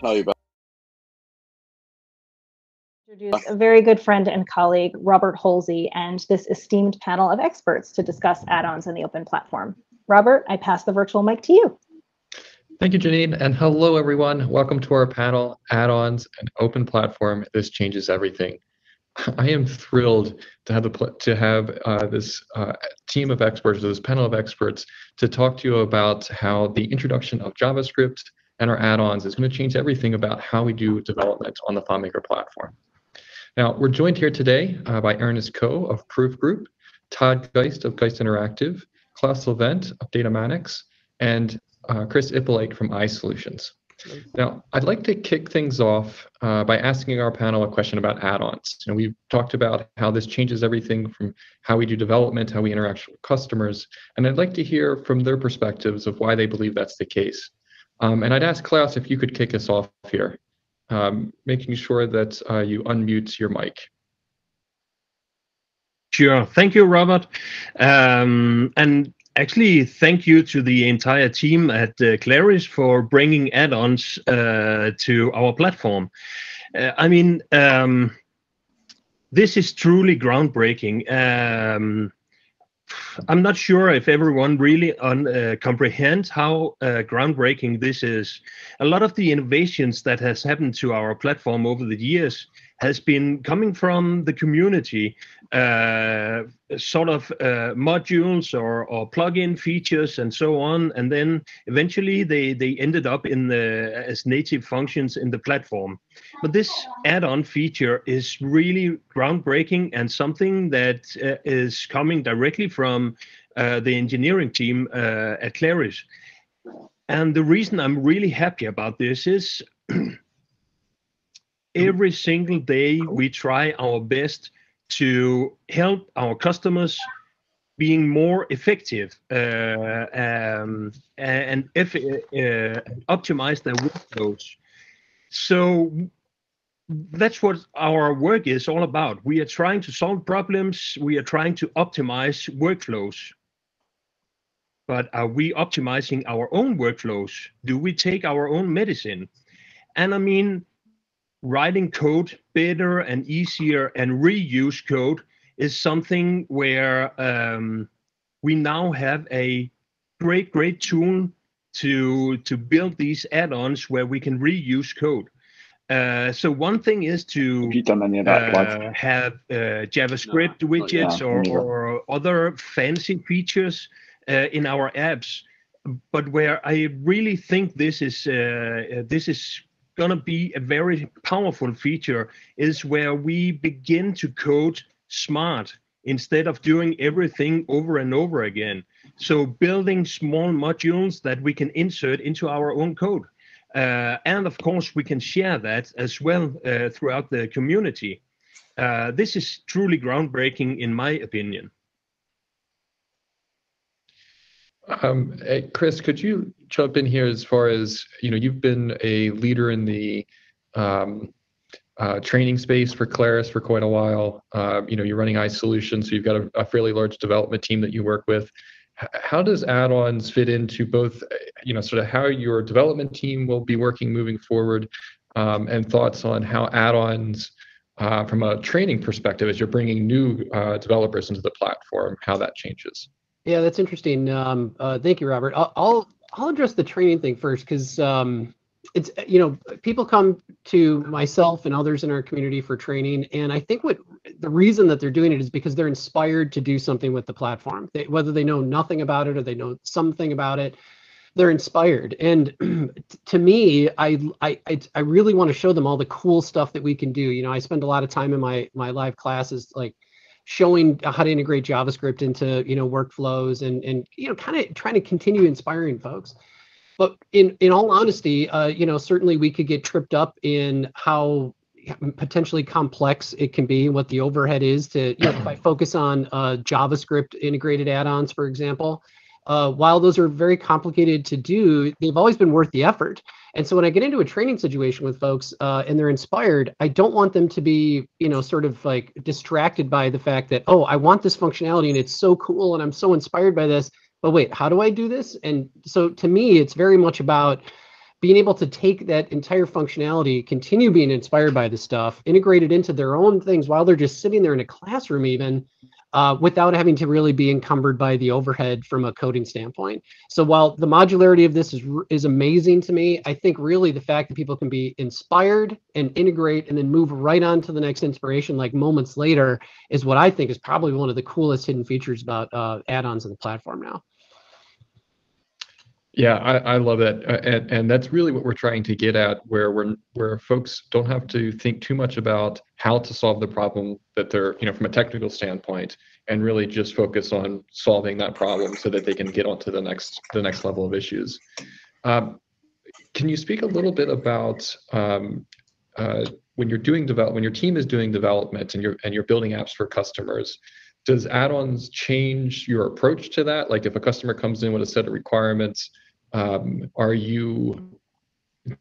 tell you about. Introduce a very good friend and colleague, Robert Holsey, and this esteemed panel of experts to discuss add-ons in the open platform. Robert, I pass the virtual mic to you. Thank you, Janine, and hello, everyone. Welcome to our panel, Add-Ons and Open Platform. This changes everything. I am thrilled to have this team of experts, this panel of experts, to talk to you about how the introduction of JavaScript and our add-ons is going to change everything about how we do development on the FileMaker platform. Now, we're joined here today by Ernest of Proof Group, Todd Geist of Geist Interactive, Claus Lavendt of DataManix, and Cris Ippolite from iSolutions. Now, I'd like to kick things off by asking our panel a question about add-ons. And we've talked about how this changes everything from how we do development, how we interact with customers, and I'd like to hear from their perspectives of why they believe that's the case. And I'd ask Claus if you could kick us off here, making sure that you unmute your mic. Sure. Thank you, Robert. And actually, thank you to the entire team at Claris for bringing add-ons to our platform. This is truly groundbreaking. I'm not sure if everyone really comprehends how groundbreaking this is. A lot of the innovations that has happened to our platform over the years has been coming from the community, modules or plug-in features and so on, and then eventually they ended up as native functions in the platform. But this add-on feature is really groundbreaking and something that is coming directly from the engineering team at Claris. And the reason I'm really happy about this is every single day we try our best to help our customers being more effective and optimize their workflows. So that's what our work is all about. We are trying to solve problems. We are trying to optimize workflows. But are we optimizing our own workflows? Do we take our own medicine? And writing code better and easier and reuse code is something where we now have a great tool to build these add-ons where we can reuse code. So one thing is to have JavaScript widgets or other fancy features in our apps, but where I really think this is going to be a very powerful feature is where we begin to code smart instead of doing everything over and over again. So building small modules that we can insert into our own code. And of course, we can share that as well throughout the community. This is truly groundbreaking in my opinion. Cris, could you jump in here as far as, you've been a leader in the training space for Claris for quite a while. You're running iSolutions, so you've got a fairly large development team that you work with. How does add-ons fit into both, sort of how your development team will be working moving forward, and thoughts on how add-ons from a training perspective, as you're bringing new developers into the platform, how that changes? Yeah, that's interesting. Thank you, Robert. I'll address the training thing first, because it's people come to myself and others in our community for training, and I think the reason that they're doing it is because they're inspired to do something with the platform. Whether they know nothing about it or they know something about it, they're inspired. And to me, I really want to show them all the cool stuff that we can do. I spend a lot of time in my live classes showing how to integrate JavaScript into workflows and kind of trying to continue inspiring folks. But in all honesty, certainly we could get tripped up in how potentially complex it can be, what the overhead is to if I focus on JavaScript integrated add-ons, for example. While those are very complicated to do, they've always been worth the effort. And so when I get into a training situation with folks and they're inspired, I don't want them to be, sort of distracted by the fact that, oh, I want this functionality and it's so cool and I'm so inspired by this. But wait, how do I do this? And so to me, it's very much about being able to take that entire functionality, continue being inspired by the stuff, integrate it into their own things while they're just sitting there in a classroom even, without having to really be encumbered by the overhead from a coding standpoint. So while the modularity of this is amazing to me, I think really the fact that people can be inspired and integrate and then move right on to the next inspiration like moments later is what I think is probably one of the coolest hidden features about add-ons in the platform now. Yeah, I love that, and that's really what we're trying to get at, where folks don't have to think too much about how to solve the problem that they're, from a technical standpoint, and really just focus on solving that problem so that they can get on to the next level of issues. Can you speak a little bit about when you're doing when your team is doing development and you're building apps for customers? Does add-ons change your approach to that? Like if a customer comes in with a set of requirements,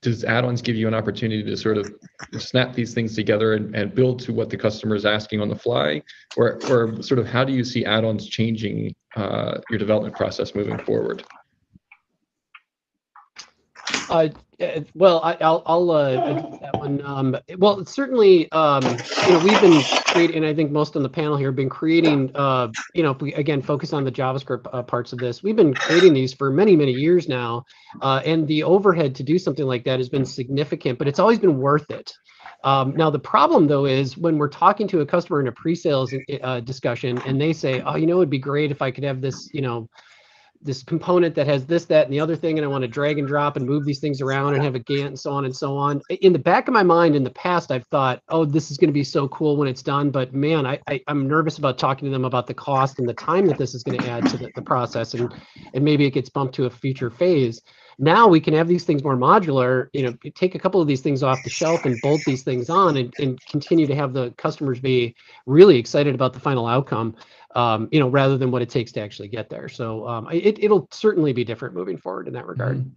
does add-ons give you an opportunity to sort of snap these things together and build to what the customer is asking on the fly? Or sort of how do you see add-ons changing your development process moving forward? Well, I'll address that one. Well, certainly, we've been creating, and I think most on the panel here have been creating, if we, again, focus on the JavaScript parts of this, we've been creating these for many, many years now. And the overhead to do something like that has been significant, but it's always been worth it. Now, the problem, though, is when we're talking to a customer in a pre-sales discussion and they say, oh, it'd be great if I could have this, this component that has this, that, and the other thing, and I want to drag and drop and move these things around and have a Gantt and so on and so on. In the back of my mind, in the past, I've thought, oh, this is going to be so cool when it's done. But man, I'm nervous about talking to them about the cost and the time that this is going to add to the process, and maybe it gets bumped to a future phase. Now we can have these things more modular, take a couple of these things off the shelf and bolt these things on and continue to have the customers be really excited about the final outcome. Rather than what it takes to actually get there. So it'll certainly be different moving forward in that regard.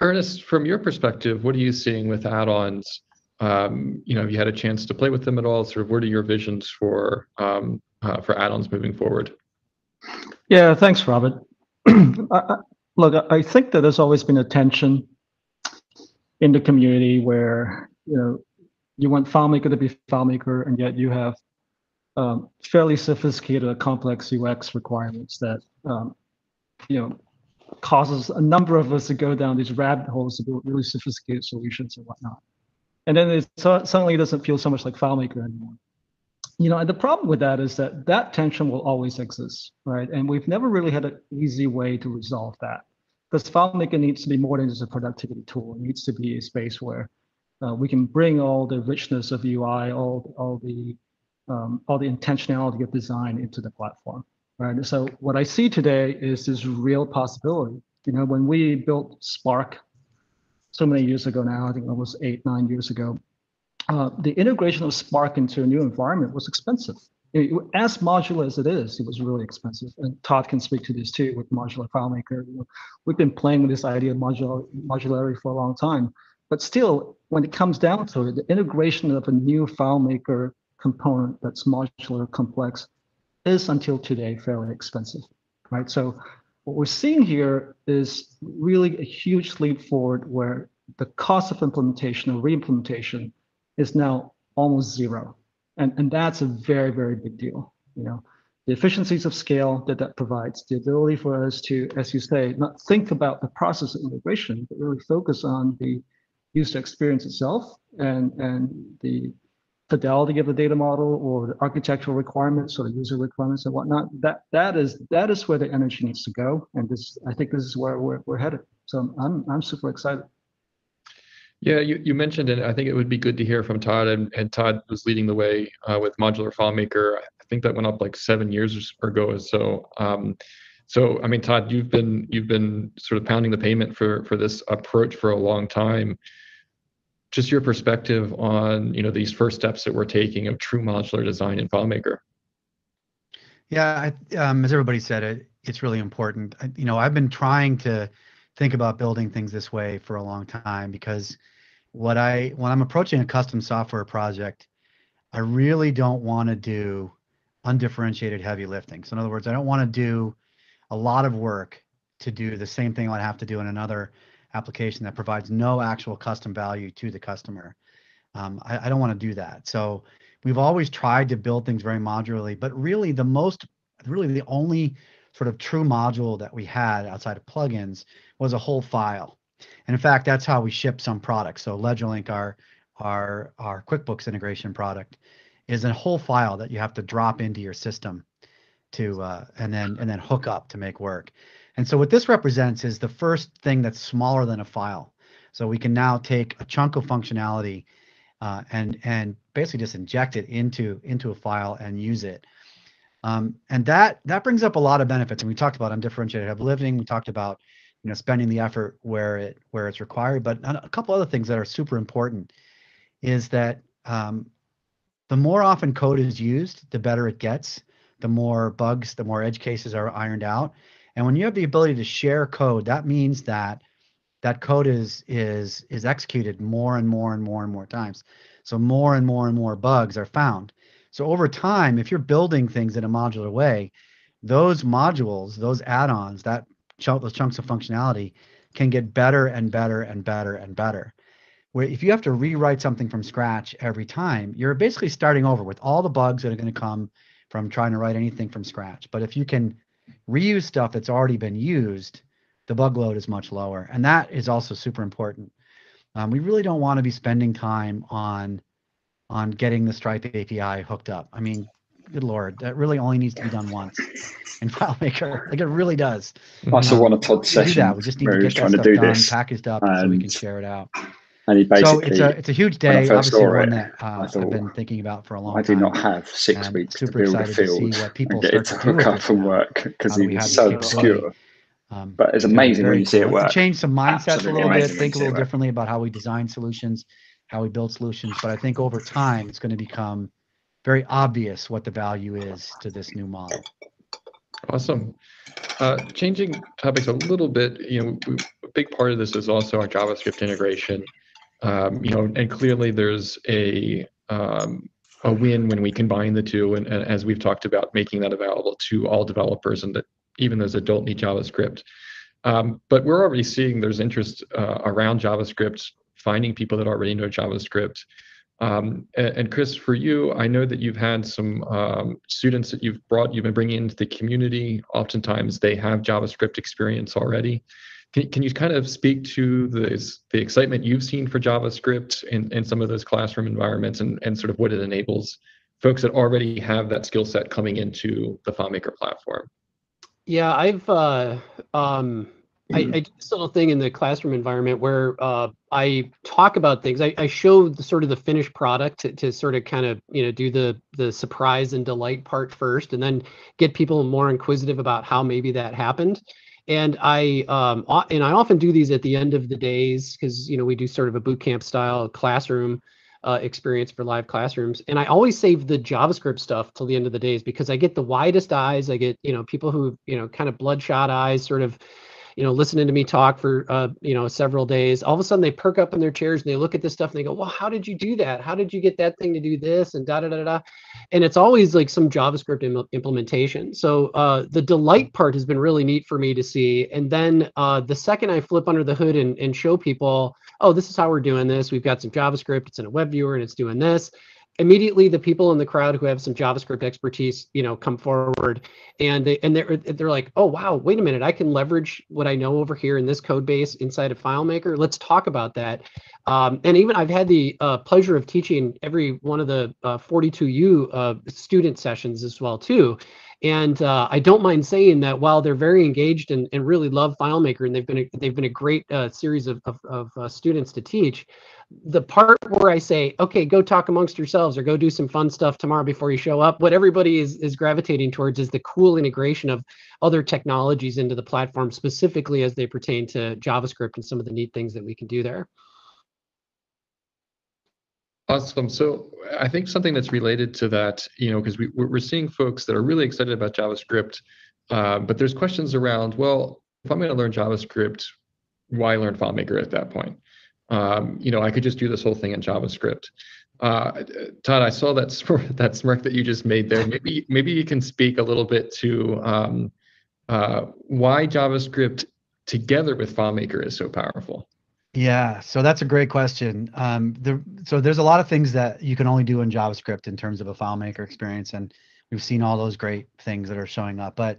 Ernest, from your perspective, what are you seeing with add-ons? Have you had a chance to play with them at all? Sort of, what are your visions for add-ons moving forward? Yeah, thanks, Robert. Look, I think that there's always been a tension in the community where you want FileMaker to be FileMaker, and yet you have fairly sophisticated, complex UX requirements that causes a number of us to go down these rabbit holes to build really sophisticated solutions and whatnot. And then it suddenly doesn't feel so much like FileMaker anymore. And the problem with that is that tension will always exist, right? And we've never really had an easy way to resolve that, because FileMaker needs to be more than just a productivity tool. It needs to be a space where we can bring all the richness of UI, all the intentionality of design into the platform, right? So what I see today is this real possibility. When we built Spark so many years ago now, I think almost 8-9 years ago, the integration of Spark into a new environment was expensive. As modular as it is, it was really expensive. And Todd can speak to this too with modular FileMaker. We've been playing with this idea of modularity for a long time. But still, when it comes down to it, the integration of a new FileMaker component that's modular, complex, is until today fairly expensive, right? So what we're seeing here is really a huge leap forward where the cost of implementation or re-implementation is now almost zero. And that's a very, very big deal. The efficiencies of scale that provides, the ability for us to, as you say, not think about the process of integration, but really focus on the user experience itself and the fidelity of the data model or the architectural requirements or the user requirements and whatnot. That is where the energy needs to go, and I think this is where we're headed. So I'm super excited. Yeah, you mentioned it. I think it would be good to hear from Todd, and Todd was leading the way with modular FileMaker. I think that went up like 7 years ago or so. So I mean, Todd, you've been sort of pounding the pavement for this approach for a long time. Just your perspective on these first steps that we're taking of true modular design in FileMaker. Yeah, as everybody said, it's really important. I've been trying to think about building things this way for a long time, because when I'm approaching a custom software project, I really don't want to do undifferentiated heavy lifting. So in other words, I don't want to do a lot of work to do the same thing I'd have to do in another application that provides no actual custom value to the customer. I don't want to do that. So we've always tried to build things very modularly, but really the only sort of true module that we had outside of plugins was a whole file. And in fact, that's how we ship some products. So LedgerLink, our QuickBooks integration product, is a whole file that you have to drop into your system to and then hook up to make work. And so what this represents is the first thing that's smaller than a file. So we can now take a chunk of functionality and basically just inject it into a file and use it. And that brings up a lot of benefits. And we talked about undifferentiated heavy lifting. We talked about spending the effort where it's required. But a couple other things that are super important is that the more often code is used, the better it gets. The more bugs, the more edge cases are ironed out. And when you have the ability to share code, that means that code is executed more and more times. So more and more bugs are found. So over time, if you're building things in a modular way, those modules, those add-ons, those chunks of functionality can get better and better and better and better. Where if you have to rewrite something from scratch every time, you're basically starting over with all the bugs that are going to come from trying to write anything from scratch. But if you can reuse stuff that's already been used, the bug load is much lower. And that is also super important. We really don't want to be spending time on getting the Stripe API hooked up. I mean, good Lord, that really only needs to be done once in FileMaker. Like it really does. I saw one of Todd's sessions we just need where to he was get trying that to stuff do done, this, packaged up, so we can share it out. And he basically, so it's a huge when I day, first obviously saw one it, that I thought, I've been thinking about for a long I time. do not have 6 and weeks to super build a excited to field see what people and get it start to to do hook with up this and now. work because How do he we have was this so capability? obscure. But it's gonna be amazing when very you see cool. it work. To change some mindsets Absolutely a little bit, amazing when think you a see little it work. differently about how we design solutions, how we build solutions. But I think over time, it's going to become very obvious what the value is to this new model. Awesome. Changing topics a little bit, a big part of this is also our JavaScript integration. And clearly there's a win when we combine the two, and as we've talked about, making that available to all developers, and that even those that don't need JavaScript. But we're already seeing there's interest around JavaScript, finding people that already know JavaScript. And Cris, for you, I know that you've had some students that you've been bringing into the community. Oftentimes they have JavaScript experience already. Can you kind of speak to the excitement you've seen for JavaScript in some of those classroom environments, and sort of what it enables folks that already have that skill set coming into the FileMaker platform? Yeah, I do this little thing in the classroom environment where I talk about things. I show the finished product to sort of kind of do the surprise and delight part first, and then get people more inquisitive about how maybe that happened. And I often do these at the end of the days because we do sort of a boot camp style classroom experience for live classrooms. And I always save the JavaScript stuff till the end of the days because I get the widest eyes. I get people who kind of bloodshot eyes, sort of listening to me talk for several days. All of a sudden they perk up in their chairs and they look at this stuff and they go, well, how did you do that? How did you get that thing to do this? And da da da da. And it's always like some JavaScript implementation. So the delight part has been really neat for me to see. And then the second I flip under the hood and show people, oh, this is how we're doing this. We've got some JavaScript. It's in a web viewer and it's doing this. Immediately, the people in the crowd who have some JavaScript expertise, come forward, and they're like, "Oh wow, wait a minute! I can leverage what I know over here in this code base inside of FileMaker. Let's talk about that." And even I've had the pleasure of teaching every one of the 42U student sessions as well too. And I don't mind saying that while they're very engaged and really love FileMaker, and they've been a great series of students to teach. The part where I say, okay, go talk amongst yourselves or go do some fun stuff tomorrow before you show up, what everybody is gravitating towards is the cool integration of other technologies into the platform, specifically as they pertain to JavaScript and some of the neat things that we can do there. Awesome. So I think something that's related to that, because we're seeing folks that are really excited about JavaScript, but there's questions around, well, if I'm going to learn JavaScript, why learn FileMaker at that point? I could just do this whole thing in JavaScript. Todd, I saw that smirk that you just made there. Maybe you can speak a little bit to why JavaScript together with FileMaker is so powerful? Yeah, so that's a great question. So there's a lot of things that you can only do in JavaScript in terms of a FileMaker experience, and we've seen all those great things that are showing up. But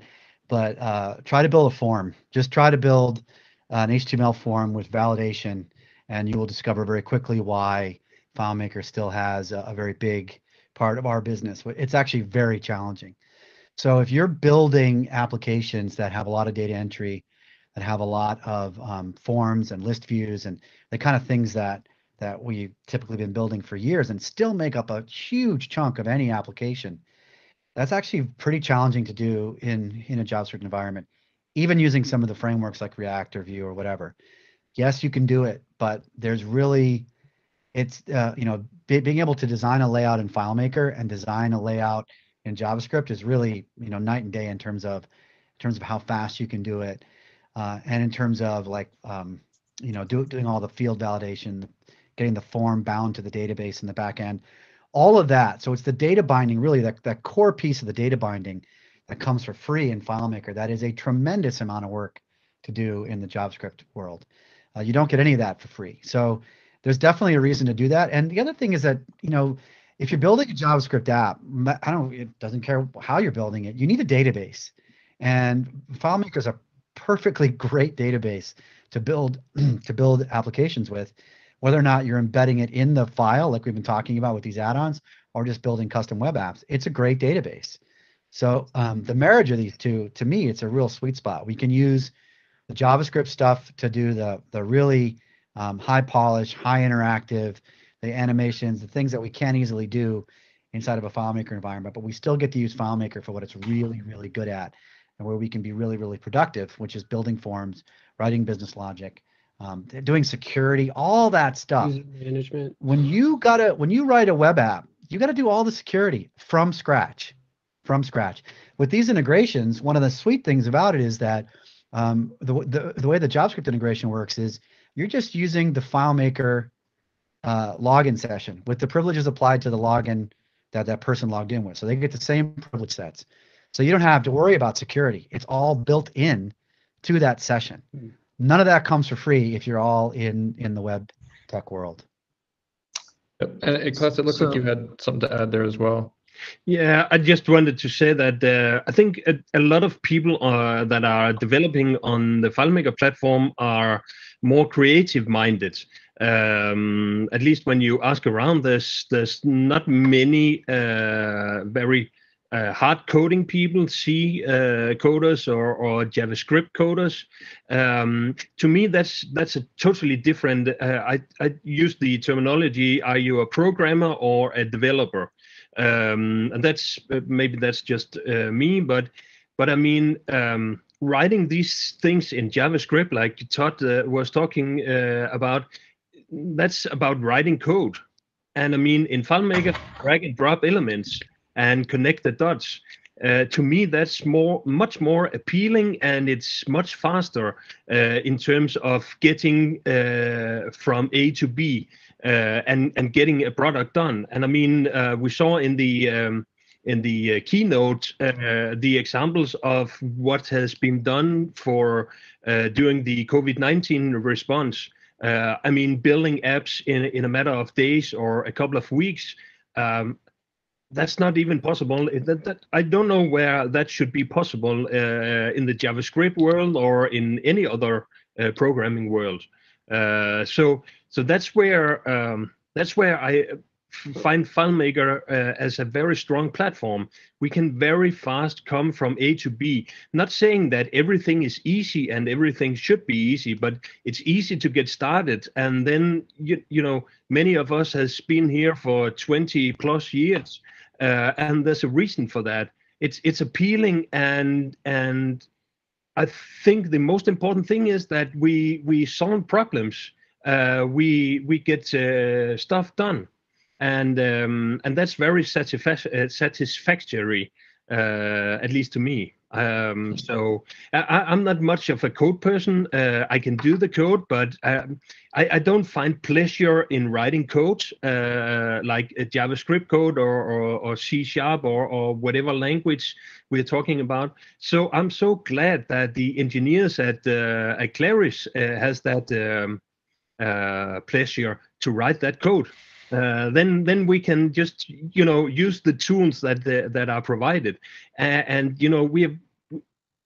try to build a form. Just try to build an HTML form with validation, and you will discover very quickly why FileMaker still has a very big part of our business. It's actually very challenging. So if you're building applications that have a lot of data entry, that have a lot of forms and list views and the kind of things that we've typically been building for years and still make up a huge chunk of any application, that's actually pretty challenging to do in a JavaScript environment, even using some of the frameworks like React or Vue or whatever. Yes, you can do it, but there's really, it's being able to design a layout in FileMaker and design a layout in JavaScript is really night and day in terms of how fast you can do it, and in terms of like doing all the field validation, getting the form bound to the database in the back end, all of that. So it's the data binding, really that core piece of the data binding that comes for free in FileMaker. That is a tremendous amount of work to do in the JavaScript world. You don't get any of that for free. So there's definitely a reason to do that. And the other thing is that, if you're building a JavaScript app, it doesn't care how you're building it, you need a database. And FileMaker is a perfectly great database to build applications with, whether or not you're embedding it in the file, like we've been talking about with these add-ons, or just building custom web apps. It's a great database. So the marriage of these two, to me, it's a real sweet spot. We can use the JavaScript stuff to do the really high polish, high interactive, the animations, the things that we can't easily do inside of a FileMaker environment, but we still get to use FileMaker for what it's really, really good at, and where we can be really, really productive, which is building forms, writing business logic, doing security, all that stuff. User management. When you write a web app, you gotta do all the security from scratch. With these integrations, one of the sweet things about it is that the way the JavaScript integration works is you're just using the FileMaker login session with the privileges applied to the login that person logged in with. So they get the same privilege sets. So you don't have to worry about security. It's all built in to that session. None of that comes for free if you're all in the web tech world. And Claus, it looks like you had something to add there as well. Yeah, I just wanted to say that I think a lot of people that are developing on the FileMaker platform are more creative-minded. At least when you ask around this, there's not many very hard coding people, C coders or JavaScript coders. To me, that's a totally different. I use the terminology: are you a programmer or a developer? And maybe that's just me, but I mean, writing these things in JavaScript, like Todd was talking about, that's about writing code. And I mean, in FileMaker, drag and drop elements and connect the dots. To me, that's much more appealing, and it's much faster in terms of getting from A to B. And getting a product done. And I mean, we saw in the keynote the examples of what has been done for during the COVID-19 response. I mean, building apps in a matter of days or a couple of weeks. That's not even possible. I don't know where that should be possible in the JavaScript world or in any other programming world. So that's where I find FileMaker as a very strong platform. We can very fast come from A to B. Not saying that everything is easy and everything should be easy, but it's easy to get started. And then you know, many of us has been here for 20 plus years, and there's a reason for that. It's appealing, and I think the most important thing is that we solve problems. We get stuff done, and that's very satisfactory, at least to me. So I'm not much of a code person. I can do the code, but I don't find pleasure in writing code like a JavaScript code or C# or whatever language we're talking about. So I'm so glad that the engineers at Claris has that pleasure to write that code. Then we can just use the tools that are provided, and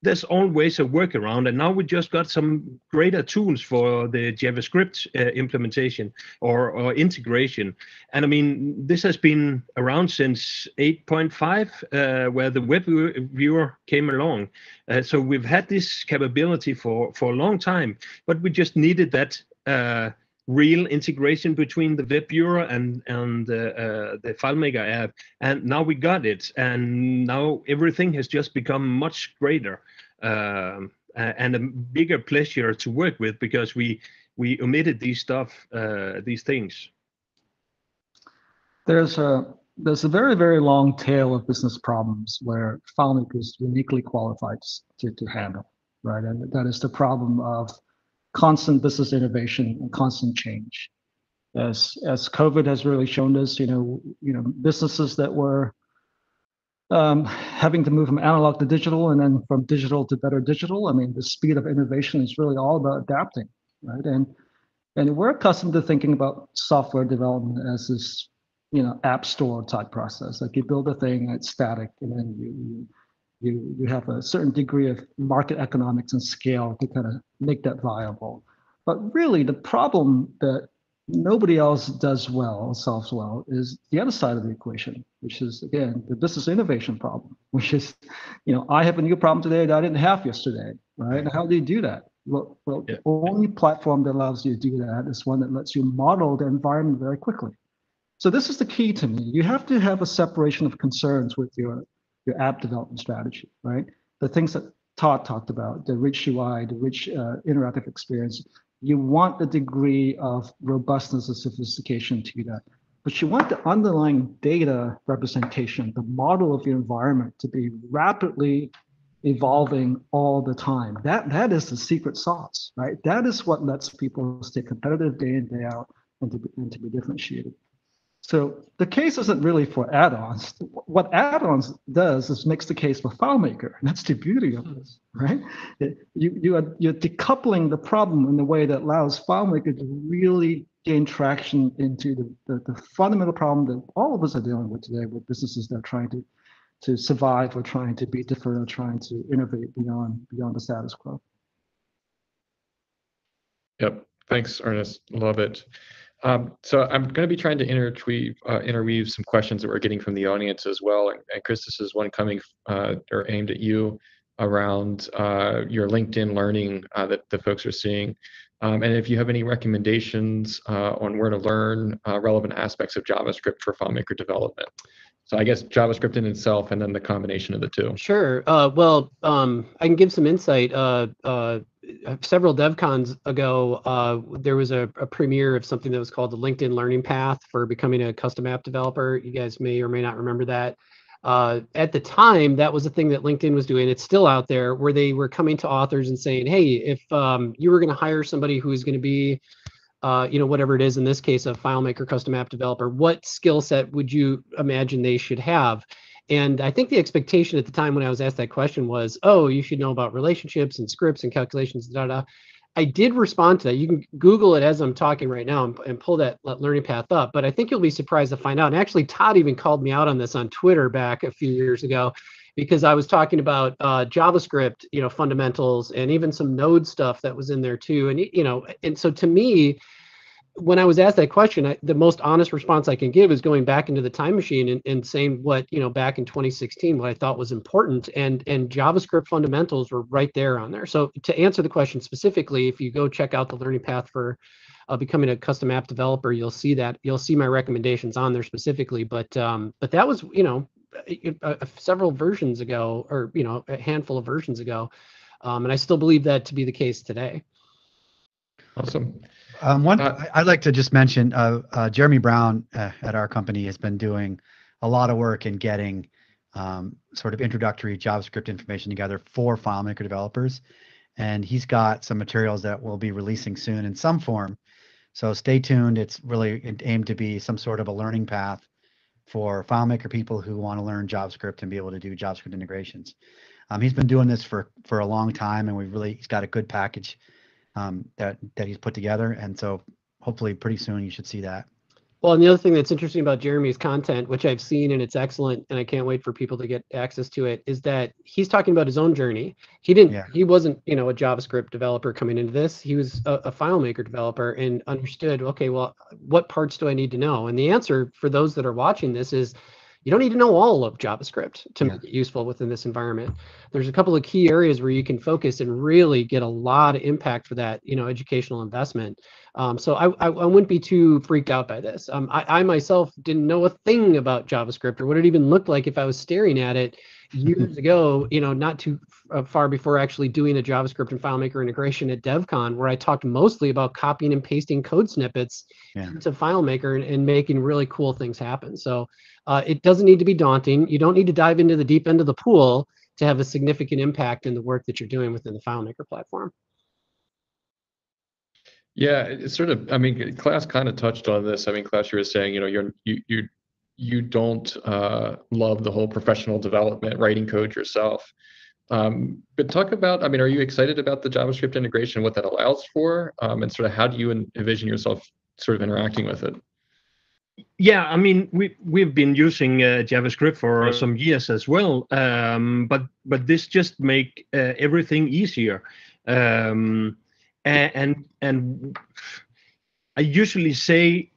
there's always a workaround, and now we just got some greater tools for the JavaScript implementation or integration. And I mean, this has been around since 8.5, where the web viewer came along. So we've had this capability for a long time, but we just needed that real integration between the web viewer and the FileMaker app, and now we got it, and now everything has just become much greater and a bigger pleasure to work with, because we omitted these things. There's a very, very long tail of business problems where FileMaker is uniquely qualified to handle, right? And that is the problem of constant business innovation and constant change. As COVID has really shown us, businesses that were having to move from analog to digital and then from digital to better digital. I mean, the speed of innovation is really all about adapting, right? And we're accustomed to thinking about software development as this, app store type process. Like you build a thing, it's static, and then you have a certain degree of market economics and scale to kind of make that viable. But really, the problem that nobody else solves well, is the other side of the equation, which is, again, the business innovation problem, which is, I have a new problem today that I didn't have yesterday, right? And how do you do that? Well, the only platform that allows you to do that is one that lets you model the environment very quickly. So this is the key to me. You have to have a separation of concerns with your app development strategy, right? The things that Todd talked about, the rich UI, the rich interactive experience. You want the degree of robustness and sophistication to that, but you want the underlying data representation, the model of your environment, to be rapidly evolving all the time. That is the secret sauce, right? That is what lets people stay competitive day in, day out, and to be differentiated. So the case isn't really for add-ons. What add-ons does is makes the case for FileMaker, and that's the beauty of this, right? You're decoupling the problem in a way that allows FileMaker to really gain traction into the fundamental problem that all of us are dealing with today, with businesses that are trying to survive, or trying to be different, or trying to innovate beyond the status quo. Yep. Thanks, Ernest. Love it. So I'm going to be trying to interweave some questions that we're getting from the audience as well. And Cris, this is one coming or aimed at you around your LinkedIn learning that the folks are seeing. And if you have any recommendations on where to learn relevant aspects of JavaScript for FileMaker development. So I guess JavaScript in itself, and then the combination of the two. Sure. Well, I can give some insight. Several DevCons ago, there was a premiere of something that was called the LinkedIn Learning Path for becoming a custom app developer. You guys may or may not remember that. At the time, that was a thing that LinkedIn was doing. It's still out there, where they were coming to authors and saying, hey, if you were going to hire somebody who's going to be, whatever it is, in this case, a FileMaker custom app developer, what skill set would you imagine they should have? And I think the expectation at the time when I was asked that question was, oh, you should know about relationships and scripts and calculations, I did respond to that. You can Google it as I'm talking right now and pull that learning path up. But I think you'll be surprised to find out. And actually, Todd even called me out on this on Twitter back a few years ago, because I was talking about JavaScript, fundamentals, and even some Node stuff that was in there too. And and so to me, when I was asked that question, the most honest response I can give is going back into the time machine and saying what, back in 2016, what I thought was important, and JavaScript fundamentals were right there on there. So to answer the question specifically, if you go check out the learning path for becoming a custom app developer, you'll see my recommendations on there specifically. But that was, several versions ago, or, a handful of versions ago. And I still believe that to be the case today. Awesome. I'd like to just mention Jeremy Brown at our company has been doing a lot of work in getting sort of introductory JavaScript information together for FileMaker developers. And he's got some materials that we'll be releasing soon in some form. So stay tuned. It's really aimed to be some sort of a learning path for FileMaker people who want to learn JavaScript and be able to do JavaScript integrations. He's been doing this for a long time, and he's got a good package that he's put together. And so hopefully pretty soon you should see that. Well, and the other thing that's interesting about Jeremy's content, which I've seen and it's excellent, and I can't wait for people to get access to it, is that he's talking about his own journey. He wasn't, a JavaScript developer coming into this. He was a FileMaker developer and understood, okay, well, what parts do I need to know? And the answer for those that are watching this is, you don't need to know all of JavaScript to make it useful within this environment. There's a couple of key areas where you can focus and really get a lot of impact for that, educational investment. So I wouldn't be too freaked out by this. I myself didn't know a thing about JavaScript or what it even looked like if I was staring at it years ago, not too far before actually doing a JavaScript and FileMaker integration at DevCon, where I talked mostly about copying and pasting code snippets into FileMaker and making really cool things happen. So it doesn't need to be daunting. You don't need to dive into the deep end of the pool to have a significant impact in the work that you're doing within the FileMaker platform. Yeah, it's sort of, Claus kind of touched on this. Claus, you were saying, you don't love the whole professional development, writing code yourself. But talk about, are you excited about the JavaScript integration, what that allows for, and sort of how do you envision yourself sort of interacting with it? Yeah, we've been using JavaScript for some years as well, but this just make everything easier. And I usually say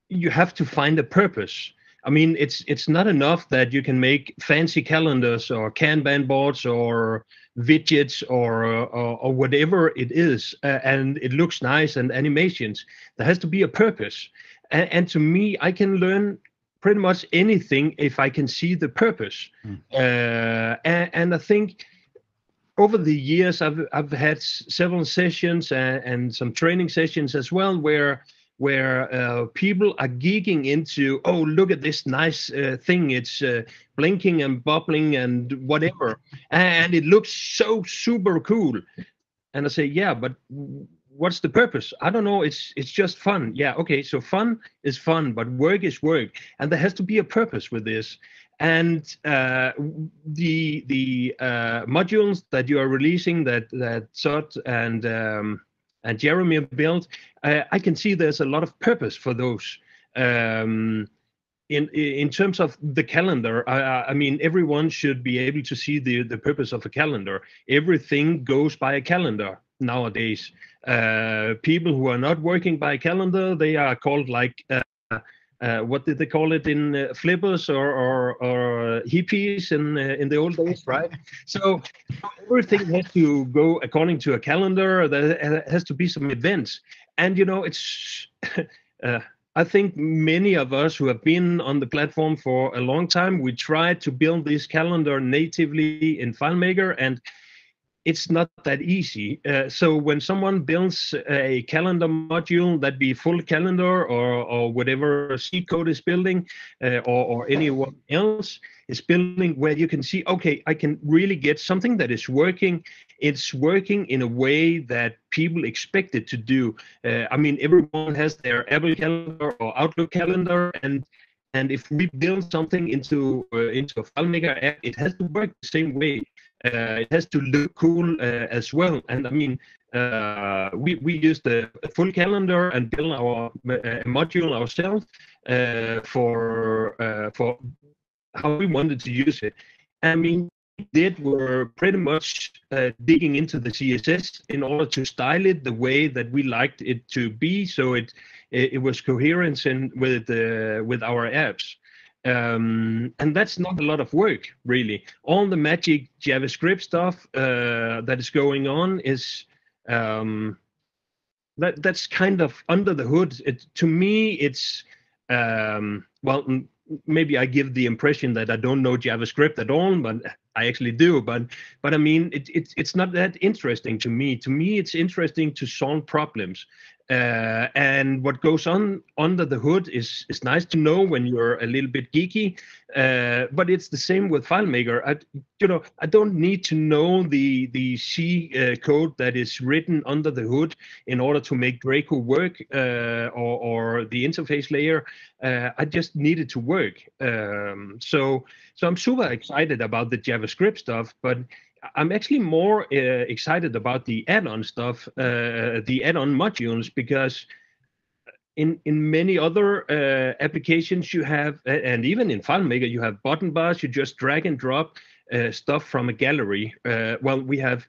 you have to find a purpose. It's not enough that you can make fancy calendars or Kanban boards or widgets or whatever it is, and it looks nice and animations. There has to be a purpose. And to me, I can learn pretty much anything if I can see the purpose. And I think over the years, I've had several sessions and some training sessions as well, where people are geeking into, oh, look at this nice thing. It's blinking and bubbling and whatever, and it looks so super cool. And I say, yeah, but what's the purpose? I don't know. It's just fun. Yeah, okay. So fun is fun, but work is work, and there has to be a purpose with this. And the modules that you are releasing, that Todd and Jeremy built, I can see there's a lot of purpose for those. In terms of the calendar, everyone should be able to see the purpose of a calendar. Everything goes by a calendar nowadays. People who are not working by a calendar, they are called like what did they call it in flippers or hippies in the old days, right? So everything has to go according to a calendar. There has to be some events, and it's I think many of us who have been on the platform for a long time, we tried to build this calendar natively in FileMaker, and it's not that easy. So when someone builds a calendar module, that be full calendar or whatever C code is building, or anyone else is building, where you can see, okay, I can really get something that is working. It's working in a way that people expect it to do. Everyone has their Apple calendar or Outlook calendar, and if we build something into a FileMaker app, it has to work the same way. It has to look cool as well. And we used a full calendar and build our module ourselves for how we wanted to use it. We're pretty much digging into the CSS in order to style it the way that we liked it to be, so it was coherent with our apps. And that's not a lot of work, really. All the magic JavaScript stuff that is going on is that's kind of under the hood. To me, it's maybe I give the impression that I don't know JavaScript at all, but I actually do, but I mean, it's not that interesting to me. To me, it's interesting to solve problems. And what goes on under the hood is nice to know when you're a little bit geeky, but it's the same with FileMaker. I don't need to know the C code that is written under the hood in order to make Draco work, or the interface layer. I just need it to work. So I'm super excited about the JavaScript stuff, but I'm actually more excited about the add-on stuff, the add-on modules, because in many other applications you have, and even in FileMaker, you have button bars. You just drag and drop stuff from a gallery. Well, we have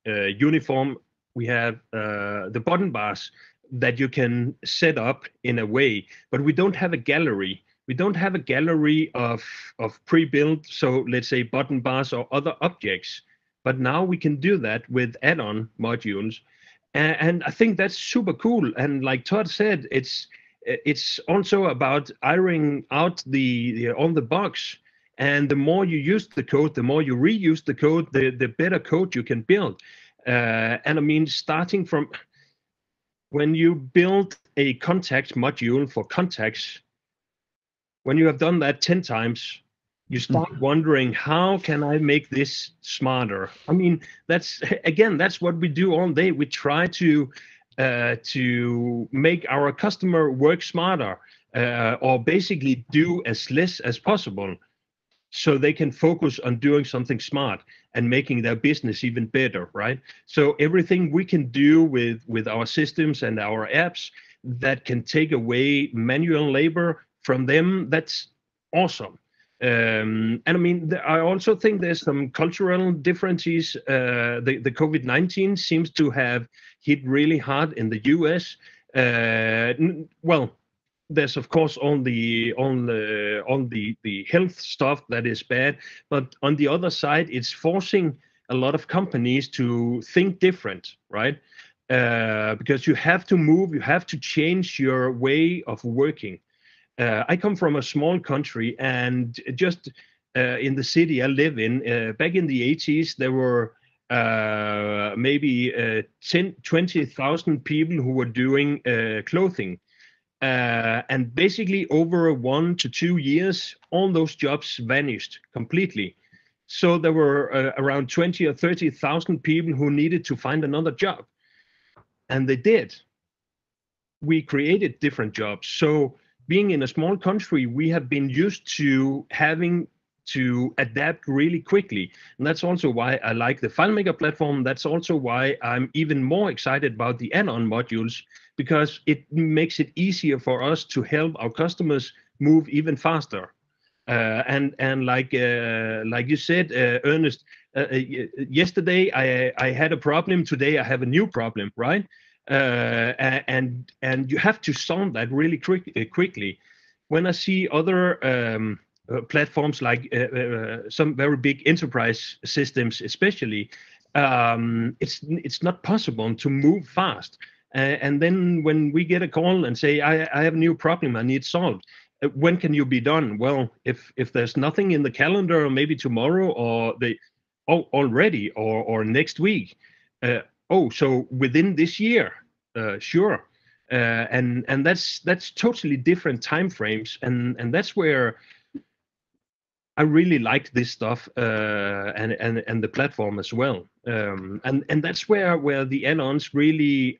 uniform. We have the button bars that you can set up in a way, but we don't have a gallery. We don't have a gallery of pre-built, so let's say button bars or other objects. But now we can do that with add-on modules. And I think that's super cool. And like Todd said, it's also about ironing out all the bugs. And the more you use the code, the more you reuse the code, the better code you can build. And I mean, starting from when you build a context module for contacts, when you have done that 10 times, you start wondering, how can I make this smarter? I mean, that's what we do all day. We try to make our customer work smarter, or basically do as less as possible, so they can focus on doing something smart and making their business even better, right? So everything we can do with our systems and our apps that can take away manual labor from them, that's awesome. And I mean, I also think there's some cultural differences. The COVID-19 seems to have hit really hard in the US. Well, there's of course on the health stuff that is bad, but on the other side, it's forcing a lot of companies to think different, right? Because you have to move, you have to change your way of working. I come from a small country, and just in the city I live in, back in the 80s, there were maybe 20,000 people who were doing clothing. And basically over 1 to 2 years, all those jobs vanished completely. So there were around 20 or 30,000 people who needed to find another job. And they did. We created different jobs. So being in a small country, we have been used to having to adapt really quickly. And that's also why I like the FileMaker platform. That's also why I'm even more excited about the add-on modules, because it makes it easier for us to help our customers move even faster. And like you said, Ernest, yesterday I had a problem. Today I have a new problem, right? And you have to solve that really quickly. When I see other platforms like some very big enterprise systems, especially, it's not possible to move fast. And then when we get a call and say, I have a new problem, I need solved. When can you be done? Well, if there's nothing in the calendar, or maybe tomorrow, or already, or next week. So within this year, sure. And that's totally different time frames, and that's where I really like this stuff, and the platform as well. And that's where the add-ons really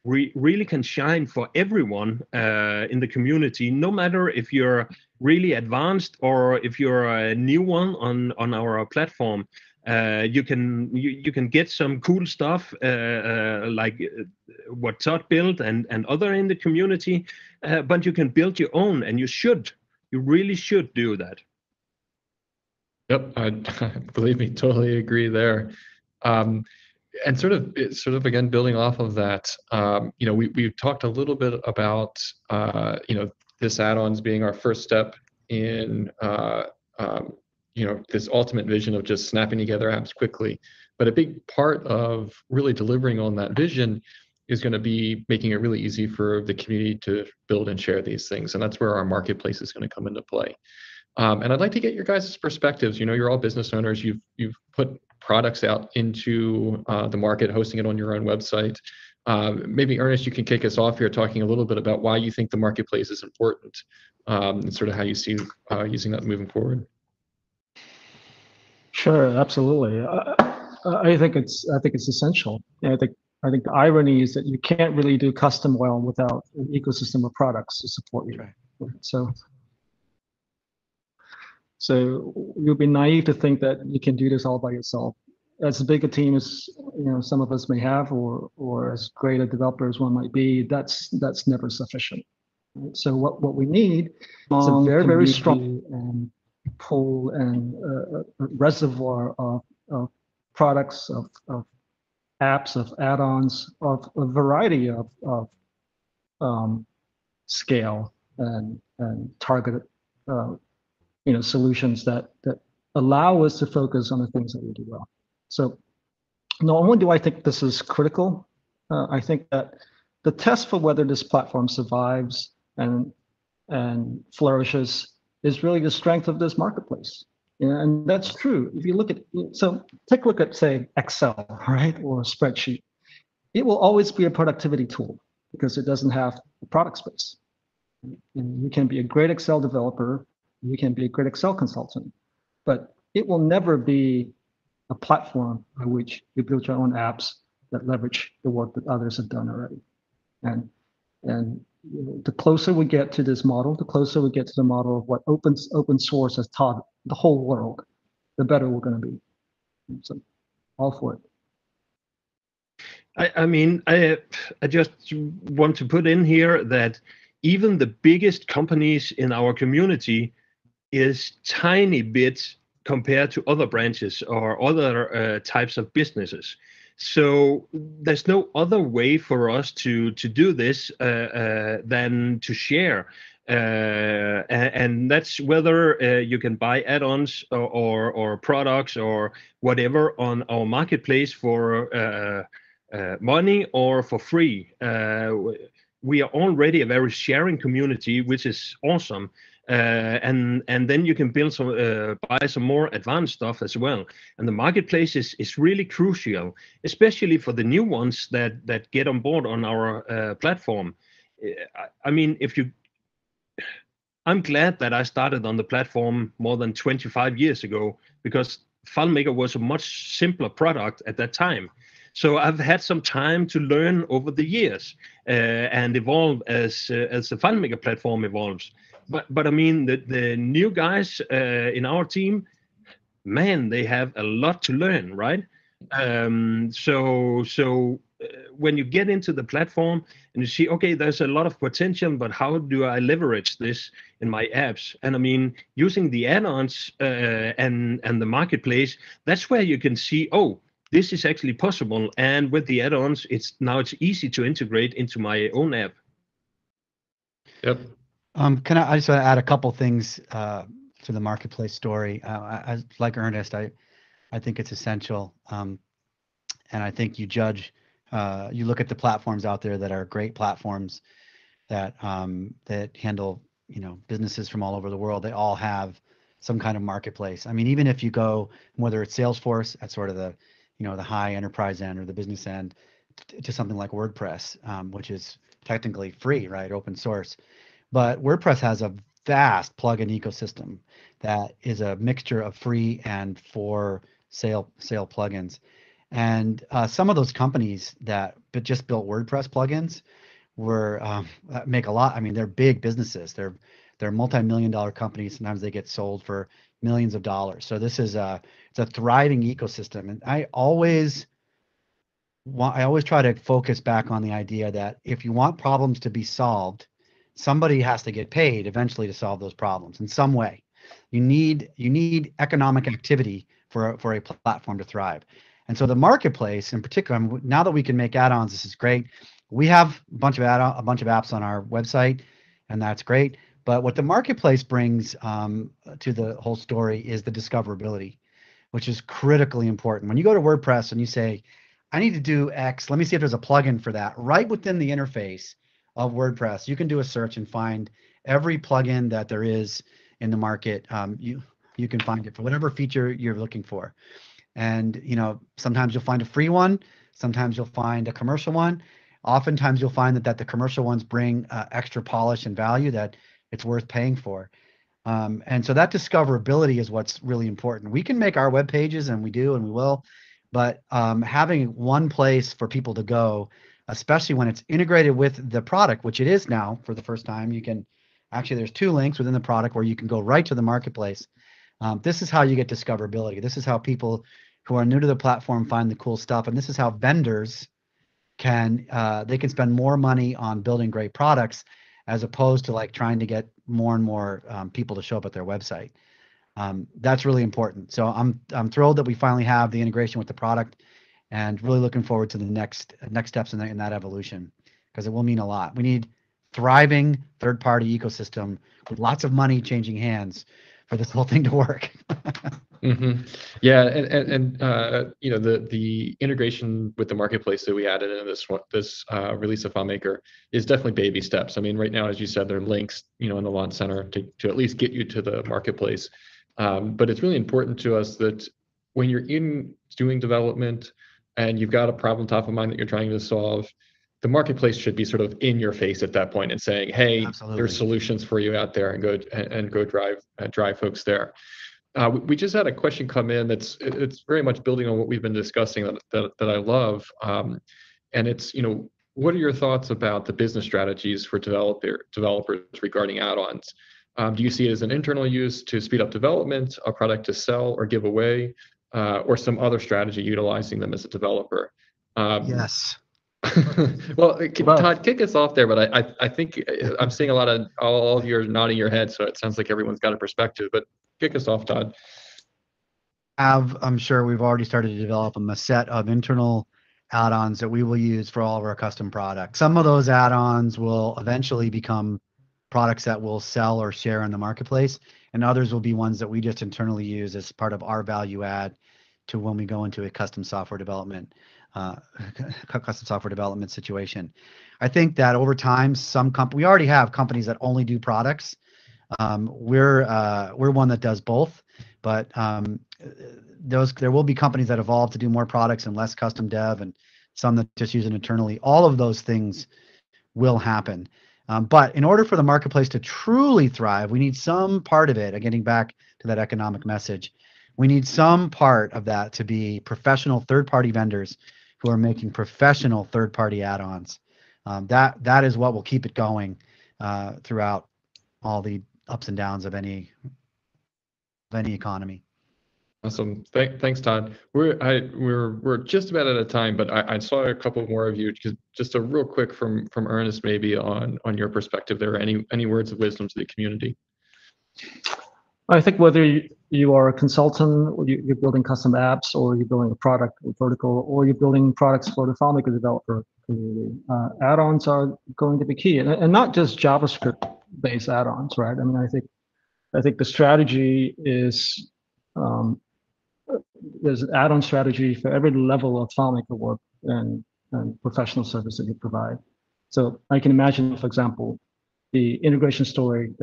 really can shine for everyone in the community, no matter if you're really advanced or if you're a new one on our platform. You can get some cool stuff like what Todd built and other in the community, but you can build your own, and you really should do that. Yep, I believe me, totally agree there. And sort of again, building off of that, we've talked a little bit about this add-ons being our first step in this ultimate vision of just snapping together apps quickly. But a big part of really delivering on that vision is going to be making it really easy for the community to build and share these things, and that's where our marketplace is going to come into play. And I'd like to get your guys' perspectives. You're all business owners. You've put products out into the market, hosting it on your own website. Maybe Ernest, you can kick us off here, talking a little bit about why you think the marketplace is important, and sort of how you see using that moving forward. Sure, absolutely. I think it's essential. I think the irony is that you can't really do custom well without an ecosystem of products to support you. Right. So you'd be naive to think that you can do this all by yourself. As big a team as some of us may have, or as great a developer as one might be, that's never sufficient. Right? So what we need is a very strong pool and reservoir of products, of apps, of add-ons, of a variety of scale and targeted solutions that allow us to focus on the things that we do well. So not only do I think this is critical, I think that the test for whether this platform survives and flourishes is really the strength of this marketplace. And that's true. If you look at, so take a look at, say, Excel, right, or a spreadsheet. It will always be a productivity tool because it doesn't have a product space. You can be a great Excel developer, you can be a great Excel consultant, but it will never be a platform by which you build your own apps that leverage the work that others have done already. And the closer we get to this model, the closer we get to the model of what open source has taught the whole world, the better we're going to be. So, all for it. I just want to put in here that even the biggest companies in our community is tiny bit compared to other branches or other types of businesses. So there's no other way for us to do this than to share. And that's whether you can buy add-ons or products or whatever on our marketplace for money or for free. We are already a very sharing community, which is awesome. And then you can build some, buy some more advanced stuff as well. And the marketplace is really crucial, especially for the new ones that get on board on our platform. I'm glad that I started on the platform more than 25 years ago, because FileMaker was a much simpler product at that time. So I've had some time to learn over the years and evolve as the FileMaker platform evolves. But I mean, the new guys in our team, man, they have a lot to learn, right? So when you get into the platform and you see, okay, there's a lot of potential, but how do I leverage this in my apps? And I mean, using the add-ons and the marketplace, that's where you can see, oh, this is actually possible. And with the add-ons, it's easy to integrate into my own app. Yep. I just want to add a couple things to the marketplace story. I like Ernest, I think it's essential. And I think you look at the platforms out there that are great platforms that handle, businesses from all over the world. They all have some kind of marketplace. I mean, even if you go, whether it's Salesforce at sort of the, the high enterprise end or the business end, to something like WordPress, which is technically free, right? Open source. But WordPress has a vast plugin ecosystem that is a mixture of free and for sale plugins. And some of those companies that just built WordPress plugins make a lot. I mean, they're big businesses. They're multi-million-dollar companies. Sometimes they get sold for millions of dollars. So this is it's a thriving ecosystem. And I always try to focus back on the idea that if you want problems to be solved, somebody has to get paid eventually to solve those problems in some way. You need economic activity for a platform to thrive. And so the marketplace in particular, now that we can make add-ons, this is great. We have a bunch of apps on our website, and that's great. But what the marketplace brings to the whole story is the discoverability, which is critically important. When you go to WordPress and you say, I need to do X, let me see if there's a plugin for that. Right within the interface of WordPress, you can do a search and find every plugin that there is in the market, you can find it for whatever feature you're looking for. And sometimes you'll find a free one, sometimes you'll find a commercial one. Oftentimes you'll find that the commercial ones bring extra polish and value that it's worth paying for. And so that discoverability is what's really important. We can make our web pages, and we do, and we will, but having one place for people to go, especially when it's integrated with the product, which it is now for the first time, you can actually, there's 2 links within the product where you can go right to the marketplace. This is how you get discoverability. This is how people who are new to the platform find the cool stuff. And this is how vendors can spend more money on building great products as opposed to like trying to get more and more people to show up at their website. That's really important. So I'm thrilled that we finally have the integration with the product, and really looking forward to the next steps in that evolution, because it will mean a lot. We need thriving third-party ecosystem with lots of money changing hands for this whole thing to work. Yeah, and the integration with the marketplace that we added in this release of FileMaker is definitely baby steps. I mean, right now, as you said, there are links in the launch center to at least get you to the marketplace. But it's really important to us that when you're doing development and you've got a problem top of mind that you're trying to solve, the marketplace should be sort of in your face at that point and saying, "Hey, Absolutely. There's solutions for you out there, and go drive folks there." We just had a question come in it's very much building on what we've been discussing that I love, and it's what are your thoughts about the business strategies for developers regarding add-ons? Do you see it as an internal use to speed up development, a product to sell or give away, or some other strategy utilizing them as a developer? Yes. Well, Todd, kick us off there, but I think I'm seeing a lot of all of you nodding your head, so it sounds like everyone's got a perspective, but kick us off, Todd. I'm sure we've already started to develop a set of internal add-ons that we will use for all of our custom products. Some of those add-ons will eventually become products that we'll sell or share in the marketplace, and others will be ones that we just internally use as part of our value add to when we go into a custom software development situation. I think that over time, we already have companies that only do products. We're one that does both, but there will be companies that evolve to do more products and less custom dev, and some that just use it internally. All of those things will happen. But in order for the marketplace to truly thrive, we need some part of it, getting back to that economic message, we need some part of that to be professional third-party vendors who are making professional third-party add-ons. That is what will keep it going throughout all the ups and downs of any economy. Awesome. Thanks, Todd. We're just about out of time, but I saw a couple more of you. Just a real quick from Ernest, maybe on your perspective there. Any words of wisdom to the community? I think whether you are a consultant, or you're building custom apps, or you're building a product or vertical, or you're building products for the FileMaker developer community, add-ons are going to be key, and not just JavaScript-based add-ons, right? I mean, I think the strategy is there's an add-on strategy for every level of FileMaker work and professional service that you provide. So I can imagine, for example, the integration story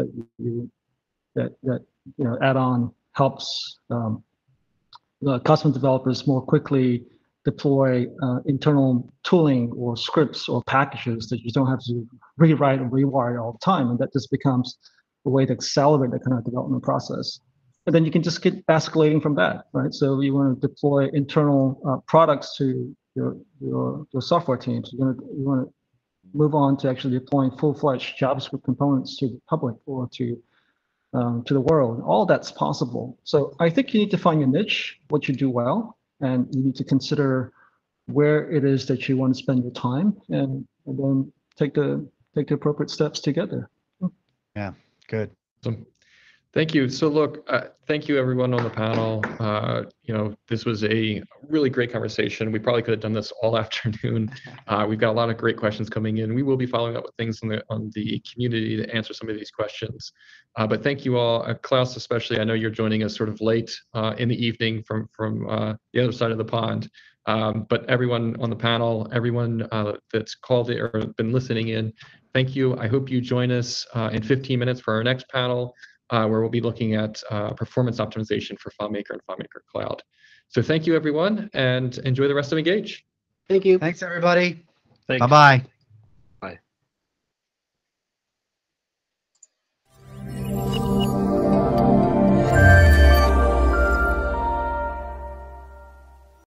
that add-on helps custom developers more quickly deploy internal tooling or scripts or packages that you don't have to rewrite and rewire all the time, and that just becomes a way to accelerate the kind of development process. And then you can just keep escalating from that, right? So you want to deploy internal products to your software teams. You want to move on to actually deploying full-fledged JavaScript components to the public or to the world. All that's possible. So I think you need to find your niche, what you do well, and you need to consider where it is that you want to spend your time, and then take the appropriate steps together. Yeah, good. Awesome. Thank you. So look, thank you everyone on the panel. This was a really great conversation. We probably could have done this all afternoon. We've got a lot of great questions coming in. We will be following up with things on the community to answer some of these questions. But thank you all. Claus, especially, I know you're joining us sort of late in the evening from the other side of the pond. But everyone on the panel, everyone that's called it or been listening in, thank you. I hope you join us in 15 minutes for our next panel. where we'll be looking at performance optimization for FileMaker and FileMaker Cloud. So thank you, everyone, and enjoy the rest of Engage. Thank you. Thanks, everybody. Thanks. Bye-bye.